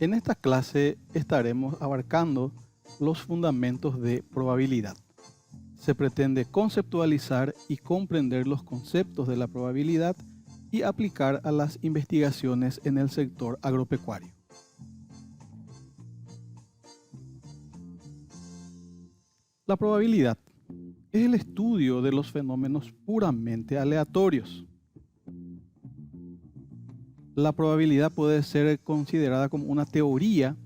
En esta clase estaremos abarcando los fundamentos de probabilidad. Se pretende conceptualizar y comprender los conceptos de la probabilidad y aplicar a las investigaciones en el sector agropecuario. La probabilidad es el estudio de los fenómenos puramente aleatorios. La probabilidad puede ser considerada como una teoría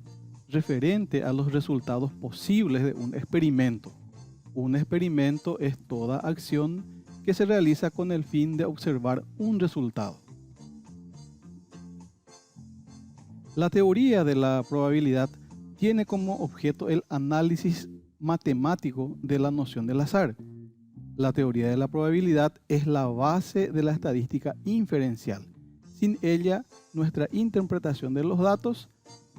referente a los resultados posibles de un experimento. Un experimento es toda acción que se realiza con el fin de observar un resultado. La teoría de la probabilidad tiene como objeto el análisis matemático de la noción del azar. La teoría de la probabilidad es la base de la estadística inferencial. Sin ella, nuestra interpretación de los datos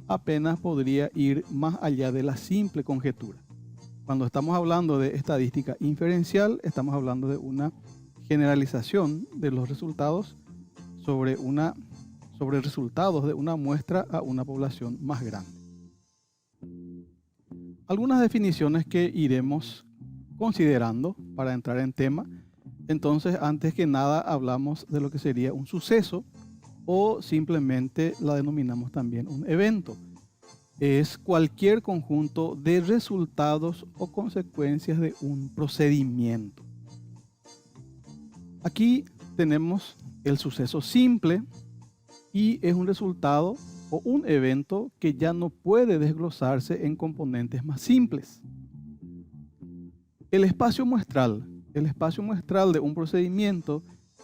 apenas podría ir más allá de la simple conjetura. Cuando estamos hablando de estadística inferencial, estamos hablando de una generalización de los resultados sobre resultados de una muestra a una población más grande. Algunas definiciones que iremos considerando para entrar en tema. Entonces, antes que nada, hablamos de lo que sería un suceso o simplemente la denominamos también un evento. Es cualquier conjunto de resultados o consecuencias de un procedimiento. Aquí tenemos el suceso simple y es un resultado o un evento que ya no puede desglosarse en componentes más simples. El espacio muestral de un procedimiento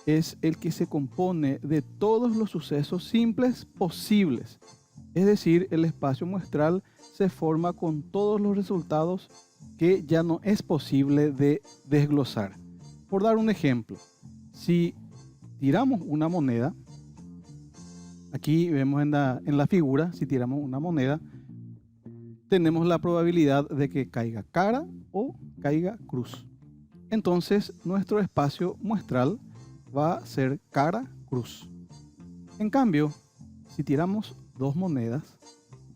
es el que se compone de todos los sucesos simples posibles. Es decir, el espacio muestral se forma con todos los resultados que ya no es posible de desglosar. Por dar un ejemplo, si tiramos una moneda, aquí vemos en la figura, si tiramos una moneda, tenemos la probabilidad de que caiga cara o caiga cruz. Entonces, nuestro espacio muestral va a ser cara-cruz. En cambio, si tiramos dos monedas,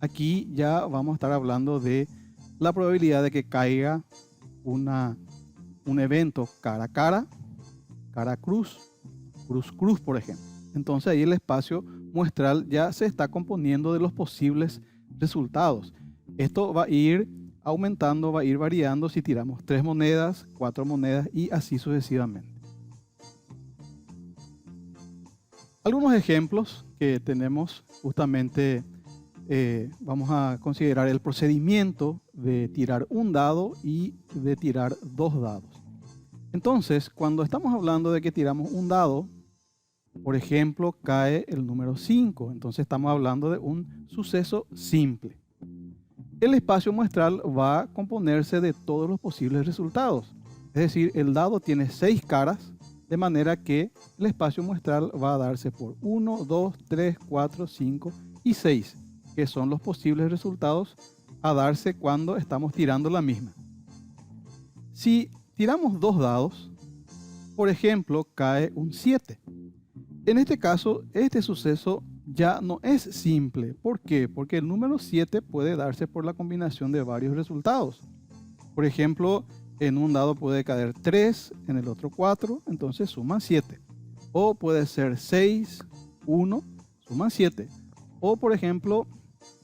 aquí ya vamos a estar hablando de la probabilidad de que caiga un evento cara-cara, cara-cruz, cruz-cruz, por ejemplo. Entonces ahí el espacio muestral ya se está componiendo de los posibles resultados. Esto va a ir aumentando, va a ir variando si tiramos 3 monedas, 4 monedas y así sucesivamente. Algunos ejemplos que tenemos justamente, vamos a considerar el procedimiento de tirar un dado y de tirar 2 dados. Entonces, cuando estamos hablando de que tiramos un dado, por ejemplo, cae el número 5. Entonces estamos hablando de un suceso simple. El espacio muestral va a componerse de todos los posibles resultados. Es decir, el dado tiene 6 caras, de manera que el espacio muestral va a darse por 1, 2, 3, 4, 5 y 6, que son los posibles resultados a darse cuando estamos tirando la misma. Si tiramos 2 dados, por ejemplo, cae un 7. En este caso, este suceso ya no es simple. ¿Por qué? Porque el número 7 puede darse por la combinación de varios resultados. Por ejemplo, en un dado puede caer 3, en el otro 4, entonces suman 7. O puede ser 6, 1, suman 7. O por ejemplo,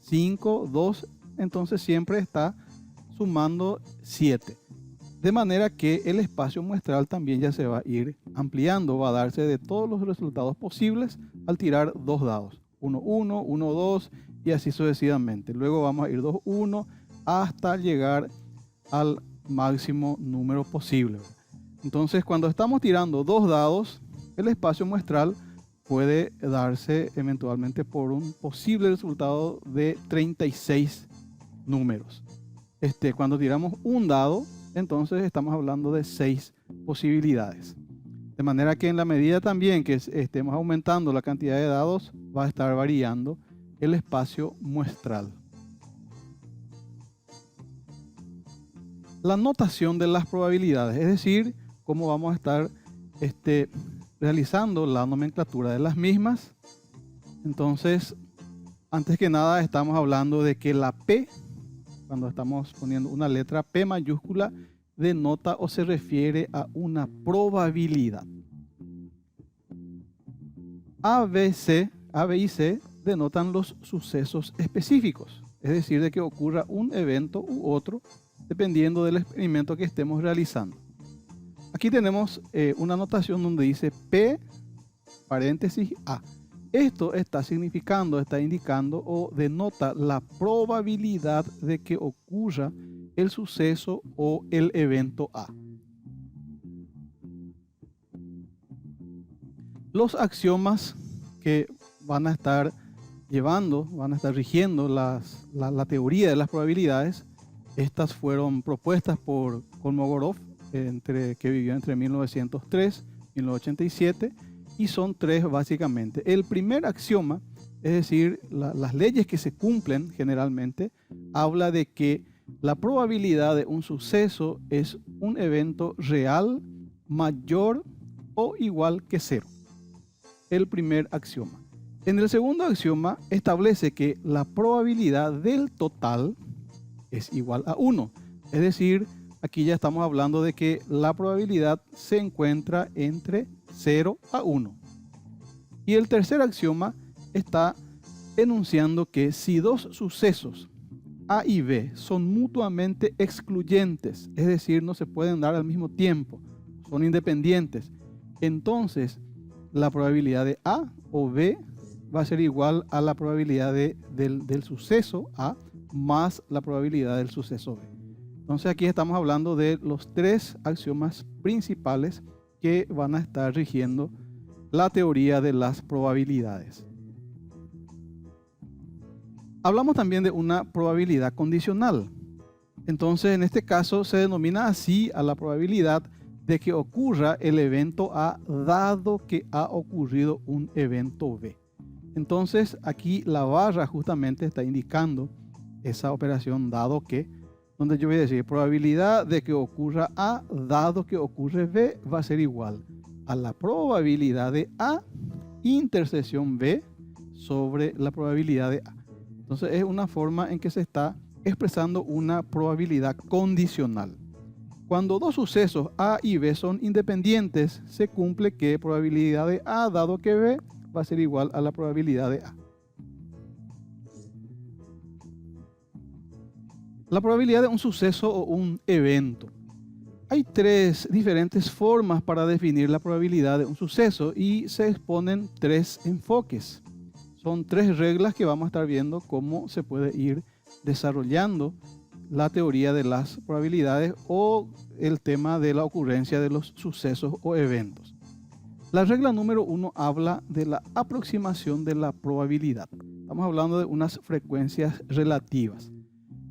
5, 2, entonces siempre está sumando 7. De manera que el espacio muestral también ya se va a ir ampliando, va a darse de todos los resultados posibles al tirar 2 dados. 1, 1, 1, 2 y así sucesivamente. Luego vamos a ir 2, 1 hasta llegar al máximo número posible. Entonces, cuando estamos tirando 2 dados, el espacio muestral puede darse eventualmente por un posible resultado de 36 números. Cuando tiramos un dado, entonces estamos hablando de 6 posibilidades. De manera que en la medida también que estemos aumentando la cantidad de dados, va a estar variando el espacio muestral. La notación de las probabilidades, es decir, cómo vamos a estar realizando la nomenclatura de las mismas. Entonces, Antes que nada estamos hablando de que la P, cuando estamos poniendo una letra P mayúscula, denota o se refiere a una probabilidad. A, B y C denotan los sucesos específicos, es decir, de que ocurra un evento u otro dependiendo del experimento que estemos realizando. Aquí tenemos una anotación donde dice P, paréntesis, A. Esto está significando, está indicando o denota la probabilidad de que ocurra el suceso o el evento A. Los axiomas que van a estar rigiendo la teoría de las probabilidades, estas fueron propuestas por Kolmogorov, que vivió entre 1903 y 1987, y son tres básicamente. El primer axioma, es decir, las leyes que se cumplen generalmente, habla de que la probabilidad de un suceso es un evento real mayor o igual que cero. El primer axioma. En el segundo axioma establece que la probabilidad del total es igual a 1. Es decir, aquí ya estamos hablando de que la probabilidad se encuentra entre 0 a 1. Y el tercer axioma está enunciando que si dos sucesos A y B son mutuamente excluyentes, es decir, no se pueden dar al mismo tiempo, son independientes, entonces la probabilidad de A o B va a ser igual a la probabilidad del suceso A más la probabilidad del suceso B. Entonces aquí estamos hablando de los tres axiomas principales que van a estar rigiendo la teoría de las probabilidades. Hablamos también de una probabilidad condicional. Entonces en este caso se denomina así a la probabilidad de que ocurra el evento A dado que ha ocurrido un evento B. Entonces aquí la barra justamente está indicando esa operación dado que, donde yo voy a decir probabilidad de que ocurra A dado que ocurre B va a ser igual a la probabilidad de A intersección B sobre la probabilidad de A. Entonces es una forma en que se está expresando una probabilidad condicional. Cuando dos sucesos A y B son independientes, se cumple que probabilidad de A dado que B va a ser igual a la probabilidad de A. La probabilidad de un suceso o un evento. Hay tres diferentes formas para definir la probabilidad de un suceso y se exponen tres enfoques. Son tres reglas que vamos a estar viendo cómo se puede ir desarrollando la teoría de las probabilidades o el tema de la ocurrencia de los sucesos o eventos. La regla número 1 habla de la aproximación de la probabilidad. Estamos hablando de unas frecuencias relativas.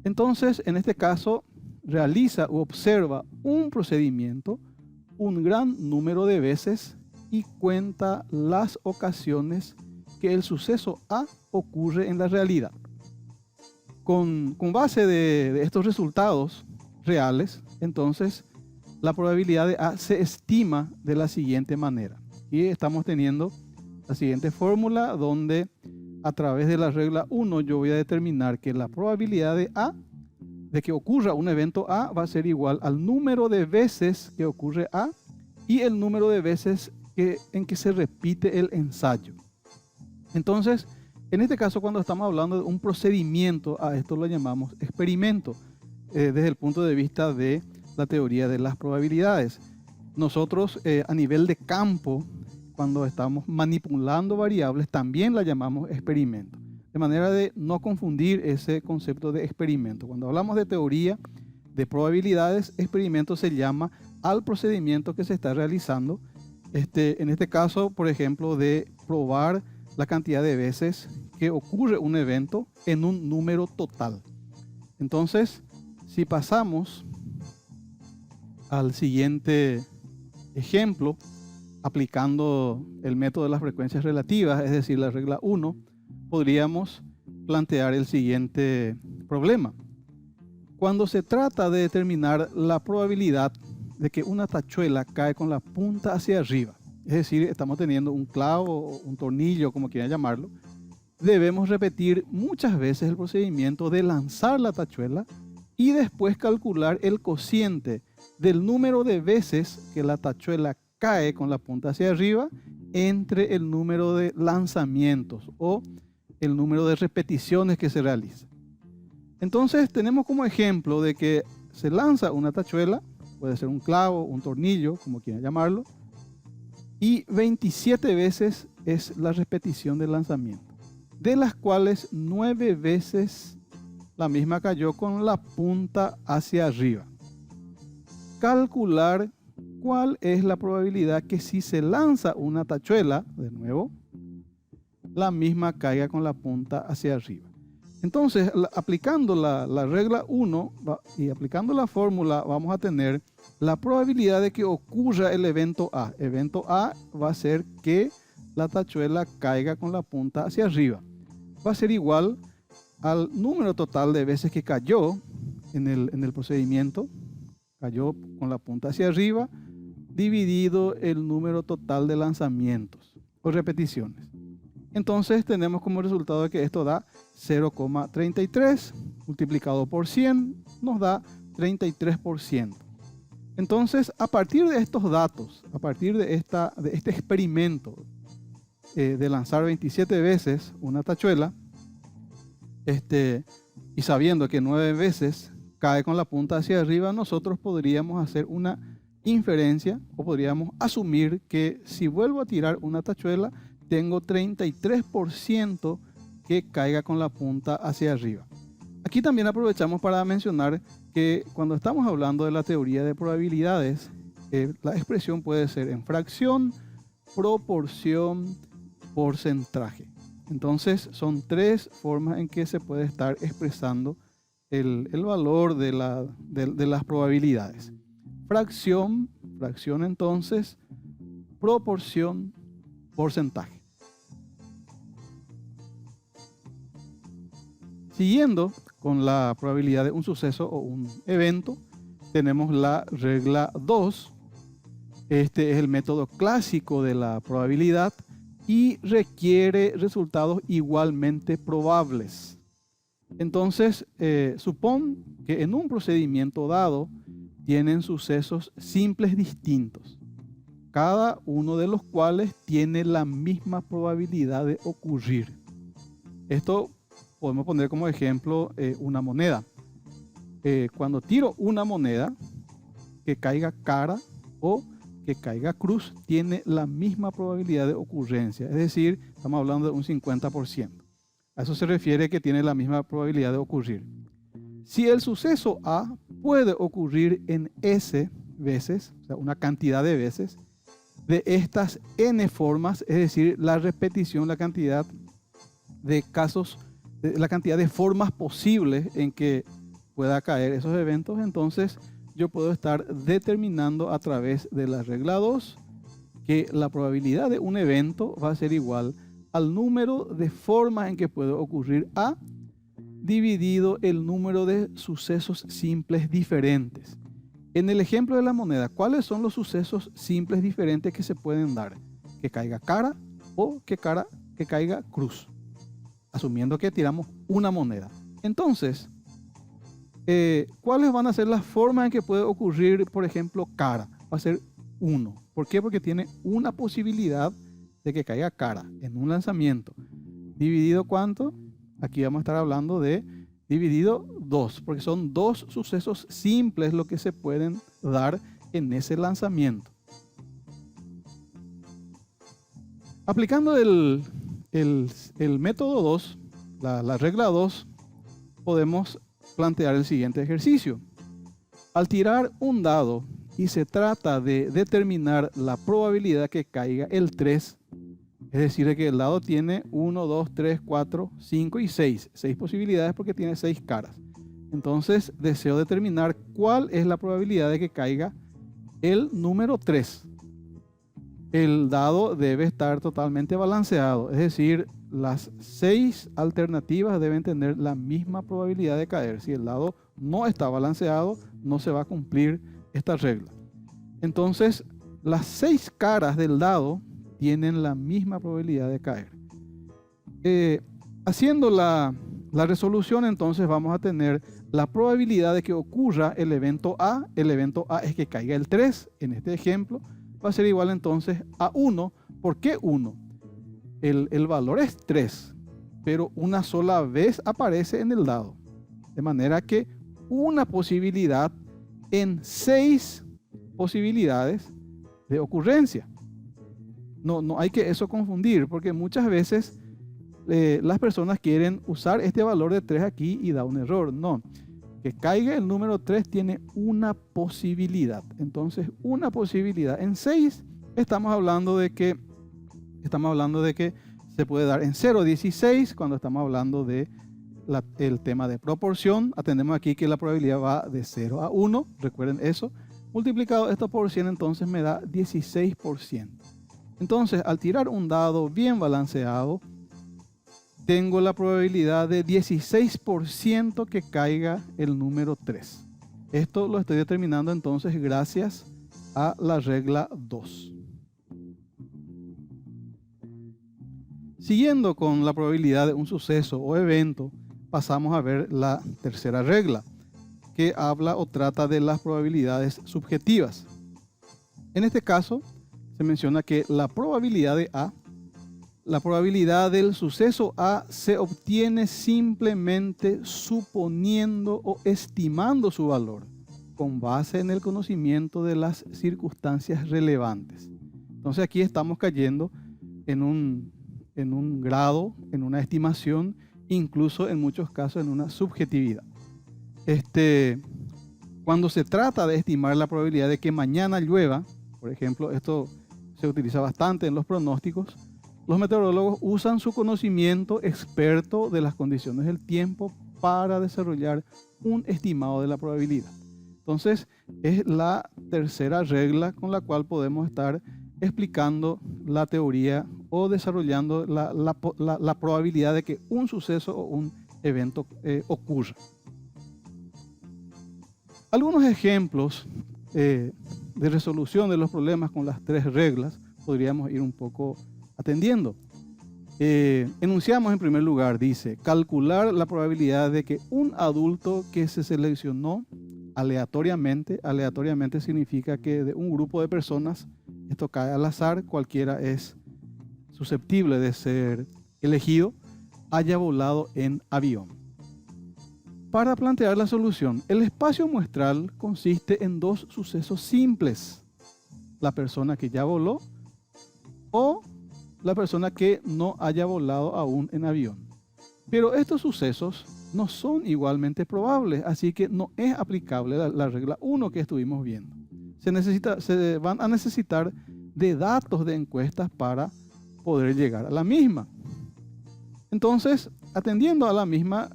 Entonces, en este caso, realiza o observa un procedimiento un gran número de veces y cuenta las ocasiones que el suceso A ocurre en la realidad. Con base de estos resultados reales, entonces la probabilidad de A se estima de la siguiente manera. Y estamos teniendo la siguiente fórmula donde a través de la regla 1 yo voy a determinar que la probabilidad de A, de que ocurra un evento A, va a ser igual al número de veces que ocurre A y el número de veces en que se repite el ensayo. Entonces, en este caso, cuando estamos hablando de un procedimiento, a esto lo llamamos experimento, desde el punto de vista de la teoría de las probabilidades. Nosotros, a nivel de campo, cuando estamos manipulando variables, también la llamamos experimento. De manera de no confundir ese concepto de experimento. Cuando hablamos de teoría de probabilidades, experimento se llama al procedimiento que se está realizando. En este caso, por ejemplo, de probar la cantidad de veces que ocurre un evento en un número total. Entonces, si pasamos al siguiente ejemplo, aplicando el método de las frecuencias relativas, es decir, la regla 1, podríamos plantear el siguiente problema. Cuando se trata de determinar la probabilidad de que una tachuela cae con la punta hacia arriba, es decir, estamos teniendo un clavo o un tornillo, como quieran llamarlo, debemos repetir muchas veces el procedimiento de lanzar la tachuela y después calcular el cociente del número de veces que la tachuela cae con la punta hacia arriba entre el número de lanzamientos o el número de repeticiones que se realiza. Entonces tenemos como ejemplo de que se lanza una tachuela, puede ser un clavo, un tornillo, como quieran llamarlo, y 27 veces es la repetición del lanzamiento, de las cuales 9 veces la misma cayó con la punta hacia arriba. Calcular cuál es la probabilidad que si se lanza una tachuela, de nuevo, la misma caiga con la punta hacia arriba. Entonces, aplicando la regla 1 y aplicando la fórmula, vamos a tener la probabilidad de que ocurra el evento A. Evento A va a ser que la tachuela caiga con la punta hacia arriba. Va a ser igual al número total de veces que cayó en el procedimiento, cayó con la punta hacia arriba, dividido el número total de lanzamientos o repeticiones. Entonces tenemos como resultado que esto da 0,33 multiplicado por 100 nos da 33%. Entonces, a partir de estos datos, a partir de este experimento de lanzar 27 veces una tachuela, y sabiendo que 9 veces cae con la punta hacia arriba, nosotros podríamos hacer una inferencia o podríamos asumir que si vuelvo a tirar una tachuela, tengo 33% que caiga con la punta hacia arriba. Aquí también aprovechamos para mencionar que cuando estamos hablando de la teoría de probabilidades, la expresión puede ser en fracción, proporción, porcentaje. Entonces son 3 formas en que se puede estar expresando el valor de las probabilidades. Fracción entonces, proporción, porcentaje. Siguiendo con la probabilidad de un suceso o un evento, tenemos la regla 2. Este es el método clásico de la probabilidad y requiere resultados igualmente probables. Entonces, supón que en un procedimiento dado tienen sucesos simples distintos, cada uno de los cuales tiene la misma probabilidad de ocurrir. Esto podemos poner como ejemplo una moneda. Cuando tiro una moneda, que caiga cara o que caiga cruz, tiene la misma probabilidad de ocurrencia. Es decir, estamos hablando de un 50%. A eso se refiere que tiene la misma probabilidad de ocurrir. Si el suceso A puede ocurrir en S veces, o sea, una cantidad de veces, de estas N formas, es decir, la repetición, la cantidad de casos, la cantidad de formas posibles en que pueda caer esos eventos, entonces yo puedo estar determinando a través de la regla 2 que la probabilidad de un evento va a ser igual al número de formas en que puede ocurrir A dividido el número de sucesos simples diferentes. En el ejemplo de la moneda, ¿cuáles son los sucesos simples diferentes que se pueden dar? Que caiga cara o que caiga cruz, asumiendo que tiramos una moneda. Entonces, ¿cuáles van a ser las formas en que puede ocurrir, por ejemplo, cara? Va a ser 1. ¿Por qué? Porque tiene una posibilidad de que caiga cara en un lanzamiento. ¿Dividido cuánto? Aquí vamos a estar hablando de dividido 2, porque son 2 sucesos simples lo que se pueden dar en ese lanzamiento. Aplicando el método 2, la regla 2, podemos plantear el siguiente ejercicio. Al tirar un dado y se trata de determinar la probabilidad que caiga el 3, es decir, que el dado tiene 1, 2, 3, 4, 5 y 6. 6 posibilidades porque tiene 6 caras. Entonces, deseo determinar cuál es la probabilidad de que caiga el número 3. El dado debe estar totalmente balanceado, es decir, las 6 alternativas deben tener la misma probabilidad de caer. Si el dado no está balanceado, no se va a cumplir esta regla. Entonces, las 6 caras del dado tienen la misma probabilidad de caer. Haciendo la resolución, entonces vamos a tener la probabilidad de que ocurra el evento A. El evento A es que caiga el 3. En este ejemplo va a ser igual entonces a 1. ¿Por qué 1? El valor es 3, pero una sola vez aparece en el dado. De manera que una posibilidad en 6 posibilidades de ocurrencia. No hay que eso confundir, porque muchas veces las personas quieren usar este valor de 3 aquí y da un error. No, que caiga el número 3 tiene una posibilidad. Entonces, una posibilidad en 6, estamos hablando de que se puede dar en 0,16 cuando estamos hablando de el tema de proporción. Atendemos aquí que la probabilidad va de 0 a 1, recuerden eso. Multiplicado esto por 100, entonces me da 16%. Entonces, al tirar un dado bien balanceado, tengo la probabilidad de 16% que caiga el número 3. Esto lo estoy determinando entonces gracias a la regla 2. Siguiendo con la probabilidad de un suceso o evento, pasamos a ver la tercera regla, que habla o trata de las probabilidades subjetivas. En este caso, se menciona que la probabilidad de A, la probabilidad del suceso A se obtiene simplemente suponiendo o estimando su valor, con base en el conocimiento de las circunstancias relevantes. Entonces aquí estamos cayendo en un grado, en una estimación, incluso en muchos casos en una subjetividad. Cuando se trata de estimar la probabilidad de que mañana llueva, por ejemplo, esto se utiliza bastante en los pronósticos, los meteorólogos usan su conocimiento experto de las condiciones del tiempo para desarrollar un estimado de la probabilidad. Entonces, es la tercera regla con la cual podemos estar explicando la teoría o desarrollando la probabilidad de que un suceso o un evento ocurra. Algunos ejemplos de resolución de los problemas con las tres reglas podríamos ir un poco atendiendo. Enunciamos en primer lugar, dice, calcular la probabilidad de que un adulto que se seleccionó aleatoriamente significa que de un grupo de personas, esto cae al azar, cualquiera es susceptible de ser elegido, haya volado en avión. Para plantear la solución, el espacio muestral consiste en dos sucesos simples: la persona que ya voló o la persona que no haya volado aún en avión. Pero estos sucesos no son igualmente probables, así que no es aplicable la regla 1 que estuvimos viendo. Se van a necesitar de datos de encuestas para poder llegar a la misma. Entonces, atendiendo a la misma,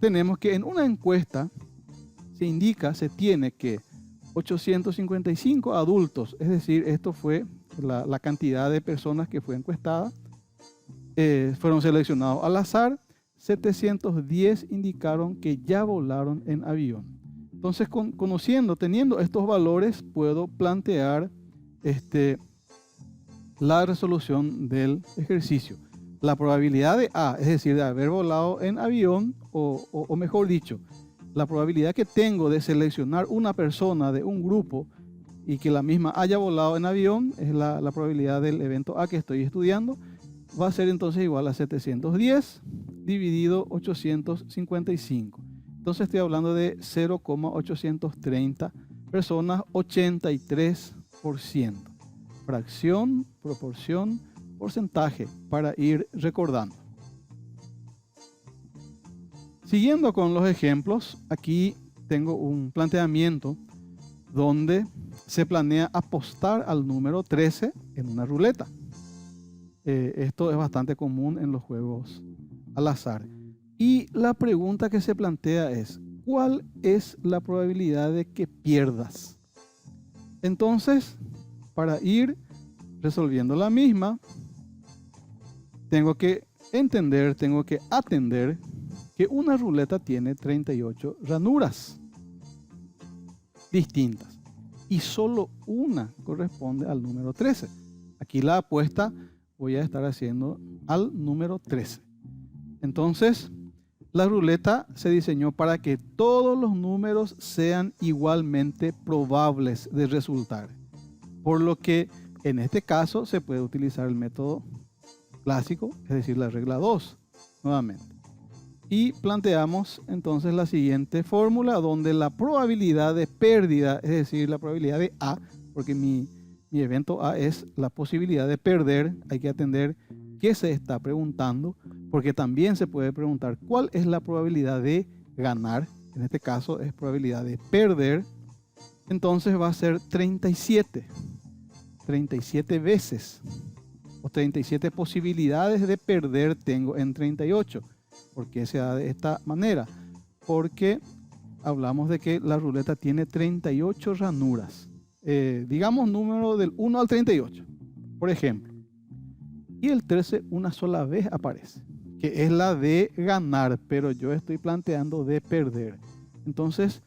tenemos que en una encuesta se tiene que 855 adultos, es decir, esto fue la cantidad de personas que fue encuestada, fueron seleccionados al azar. 710 indicaron que ya volaron en avión. Entonces, teniendo estos valores, puedo plantear la resolución del ejercicio. La probabilidad de A, es decir, de haber volado en avión, o mejor dicho, la probabilidad que tengo de seleccionar una persona de un grupo y que la misma haya volado en avión, es la probabilidad del evento A que estoy estudiando, va a ser entonces igual a 710 dividido 855. Entonces estoy hablando de 0,830 personas, 83%. Fracción, proporción, porcentaje, para ir recordando. Siguiendo con los ejemplos, aquí tengo un planteamiento donde se planea apostar al número 13 en una ruleta. Esto es bastante común en los juegos al azar. Y la pregunta que se plantea es, ¿cuál es la probabilidad de que pierdas? Entonces, para ir resolviendo la misma, tengo que atender que una ruleta tiene 38 ranuras distintas y solo una corresponde al número 13. Aquí la apuesta voy a estar haciendo al número 13. Entonces, la ruleta se diseñó para que todos los números sean igualmente probables de resultar. Por lo que en este caso se puede utilizar el método clásico, es decir, la regla 2, nuevamente. Y planteamos entonces la siguiente fórmula donde la probabilidad de pérdida, es decir, la probabilidad de A, porque mi evento A es la posibilidad de perder, hay que atender qué se está preguntando, porque también se puede preguntar cuál es la probabilidad de ganar, en este caso es probabilidad de perder, entonces va a ser 37 veces, o 37 posibilidades de perder tengo en 38. ¿Por qué se da de esta manera? Porque hablamos de que la ruleta tiene 38 ranuras. Digamos número del 1 al 38, por ejemplo. Y el 13 una sola vez aparece, que es la de ganar, pero yo estoy planteando de perder. Entonces,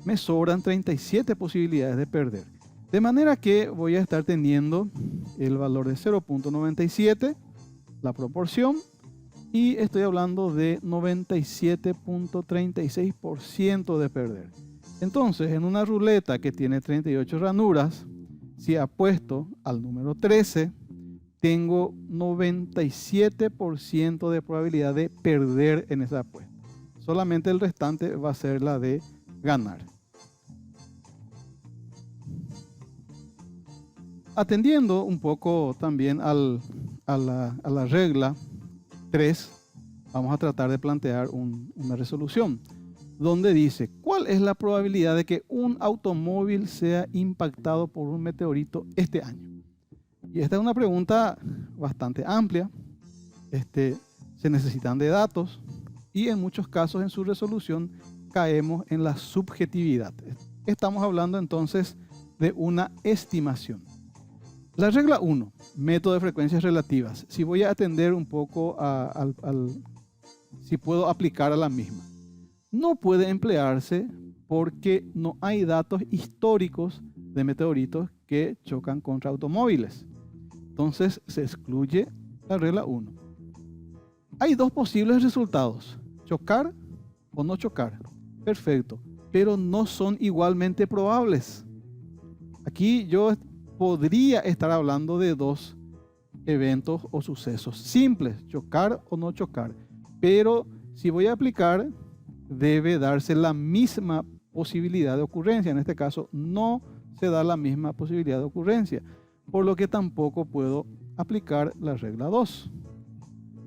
me sobran 37 posibilidades de perder. De manera que voy a estar teniendo el valor de 0.97, la proporción, y estoy hablando de 97.36% de perder. Entonces, en una ruleta que tiene 38 ranuras, si apuesto al número 13, tengo 97% de probabilidad de perder en esa apuesta. Solamente el restante va a ser la de ganar. Atendiendo un poco también a la regla 3, vamos a tratar de plantear una resolución donde dice cuál es la probabilidad de que un automóvil sea impactado por un meteorito este año. Y esta es una pregunta bastante amplia. Se necesitan de datos y en muchos casos en su resolución caemos en la subjetividad. Estamos hablando entonces de una estimación. La regla 1, método de frecuencias relativas. Si voy a atender un poco si puedo aplicar a la misma. No puede emplearse porque no hay datos históricos de meteoritos que chocan contra automóviles. Entonces se excluye la regla 1. Hay dos posibles resultados, chocar o no chocar. Perfecto, pero no son igualmente probables. Aquí yo podría estar hablando de dos eventos o sucesos simples, chocar o no chocar. Pero si voy a aplicar, debe darse la misma posibilidad de ocurrencia. En este caso, no se da la misma posibilidad de ocurrencia, por lo que tampoco puedo aplicar la regla 2.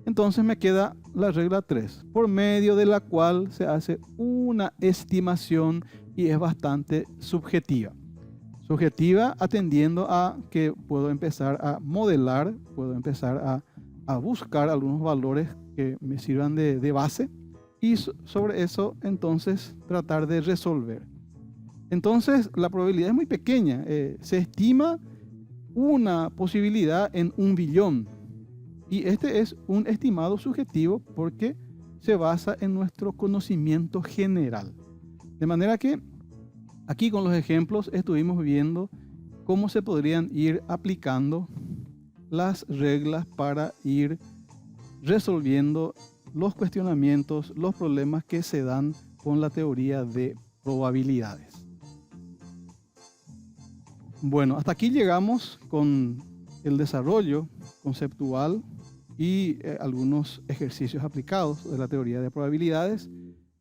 Entonces me queda la regla 3, por medio de la cual se hace una estimación y es bastante subjetiva. Subjetiva atendiendo a que puedo empezar a modelar, puedo empezar a buscar algunos valores que me sirvan de base y sobre eso entonces tratar de resolver. Entonces la probabilidad es muy pequeña, se estima una posibilidad en 1 billón y este es un estimado subjetivo porque se basa en nuestro conocimiento general. De manera que aquí con los ejemplos estuvimos viendo cómo se podrían ir aplicando las reglas para ir resolviendo los cuestionamientos, los problemas que se dan con la teoría de probabilidades. Bueno, hasta aquí llegamos con el desarrollo conceptual y algunos ejercicios aplicados de la teoría de probabilidades.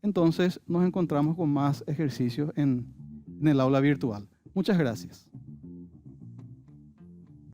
Entonces nos encontramos con más ejercicios en el aula virtual. Muchas gracias.